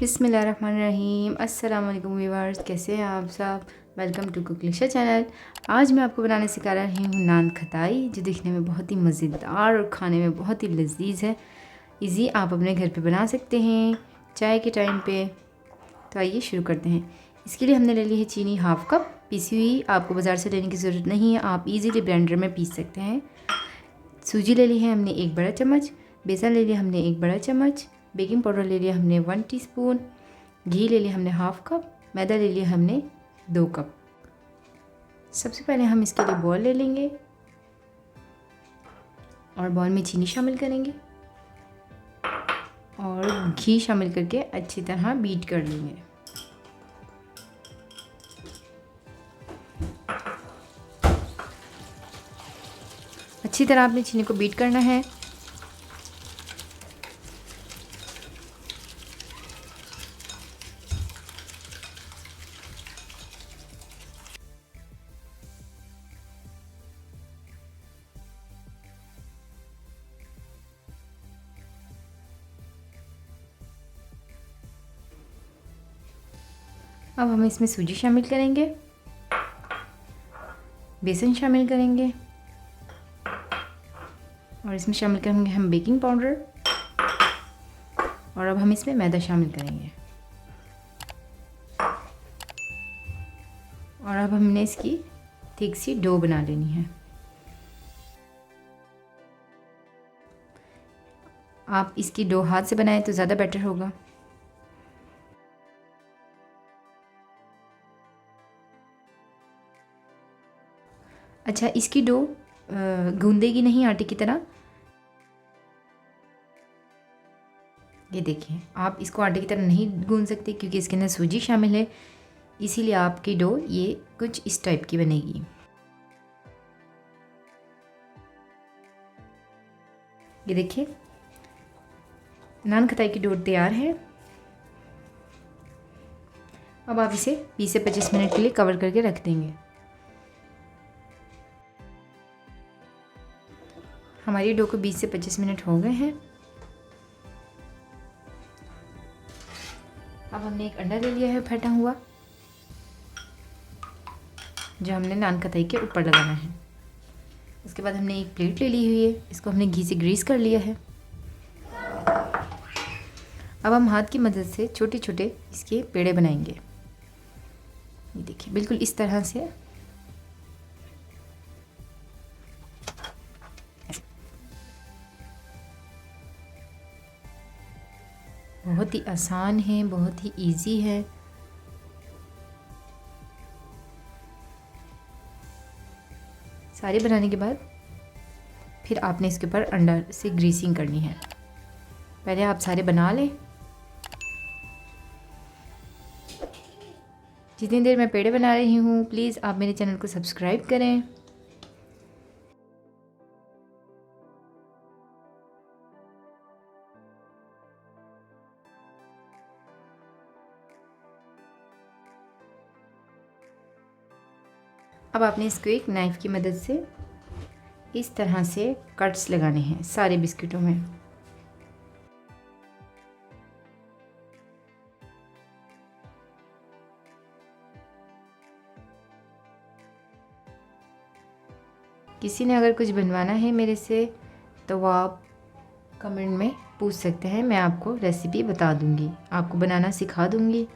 बिस्मिल्लाहिर्रहमानिर्रहीम। अस्सलाम वालेकुम व्यूअर्स, कैसे हैं आप सब। Welcome to cook Lisha channel. आज मैं आपको बनाने सिखा रही हूँ नान खताई, जो दिखने में बहुत ही मज़ेदार और खाने में बहुत ही लजीज है। इजी आप अपने घर पे बना सकते हैं चाय के टाइम पे। तो आइए शुरू करते हैं। इसके लिए हमने ले ली है चीनी हाफ़ कप पीसी हुई। आपको बाज़ार से लेने की ज़रूरत नहीं है, आप इजीली ब्लेंडर में पीस सकते हैं। सूजी ले ली है हमने 1 बड़ा चम्मच, बेसन ले लिया हमने 1 बड़ा चम्मच, बेकिंग पाउडर ले लिया हमने 1 टीस्पून, घी ले लिया हमने हाफ़ कप, मैदा ले लिया हमने 2 कप। सबसे पहले हम इसके लिए बॉल ले लेंगे और बॉल में चीनी शामिल करेंगे और घी शामिल करके अच्छी तरह बीट कर लेंगे। अच्छी तरह आपने चीनी को बीट करना है। अब हम इसमें सूजी शामिल करेंगे, बेसन शामिल करेंगे और इसमें शामिल करेंगे हम बेकिंग पाउडर और अब हम इसमें मैदा शामिल करेंगे और अब हमने इसकी थिक सी डो बना लेनी है। आप इसकी डो हाथ से बनाएं तो ज़्यादा बेटर होगा। अच्छा, इसकी डो गूंदेगी नहीं आटे की तरह। ये देखिए, आप इसको आटे की तरह नहीं गूंद सकते क्योंकि इसके अंदर सूजी शामिल है, इसीलिए आपकी डो ये कुछ इस टाइप की बनेगी। ये देखिए, नान खताई की डो तैयार है। अब आप इसे 20 से 25 मिनट के लिए कवर करके रख देंगे। हमारी डो को 20 से 25 मिनट हो गए हैं। अब हमने एक अंडा ले लिया है फटा हुआ, जो हमने नान खताई के ऊपर लगाना है। उसके बाद हमने एक प्लेट ले ली हुई है, इसको हमने घी से ग्रीस कर लिया है। अब हम हाथ की मदद से छोटे छोटे इसके पेड़े बनाएंगे। ये देखिए, बिल्कुल इस तरह से। बहुत ही आसान है, बहुत ही इजी है। सारे बनाने के बाद फिर आपने इसके ऊपर अंडा से ग्रीसिंग करनी है। पहले आप सारे बना लें। जितनी देर मैं पेड़े बना रही हूँ, प्लीज़ आप मेरे चैनल को सब्सक्राइब करें। अब आपने इसको एक नाइफ़ की मदद से इस तरह से कट्स लगाने हैं सारे बिस्किटों में। किसी ने अगर कुछ बनवाना है मेरे से तो वो आप कमेंट में पूछ सकते हैं, मैं आपको रेसिपी बता दूंगी, आपको बनाना सिखा दूंगी।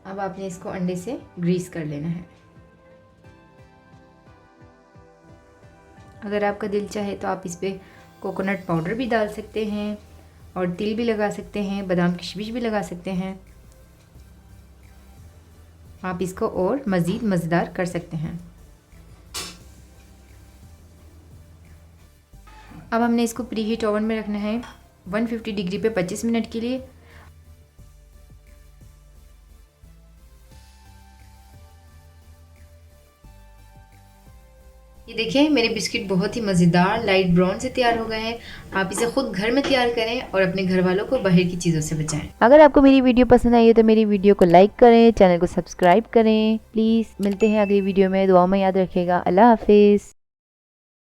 अब आपने इसको अंडे से ग्रीस कर लेना है। अगर आपका दिल चाहे तो आप इस पर कोकोनट पाउडर भी डाल सकते हैं और तिल भी लगा सकते हैं, बादाम किशमिश भी लगा सकते हैं। आप इसको और मज़ीद मज़ेदार कर सकते हैं। अब हमने इसको प्री हीट ओवन में रखना है 150 डिग्री पे 25 मिनट के लिए। ये देखिए, मेरे बिस्किट बहुत ही मज़ेदार लाइट ब्राउन से तैयार हो गए हैं। आप इसे खुद घर में तैयार करें और अपने घर वालों को बाहर की चीज़ों से बचाएं। अगर आपको मेरी वीडियो पसंद आई है तो मेरी वीडियो को लाइक करें, चैनल को सब्सक्राइब करें। प्लीज़ मिलते हैं अगली वीडियो में। दुआ में याद रखिएगा। अल्लाह हाफिज़।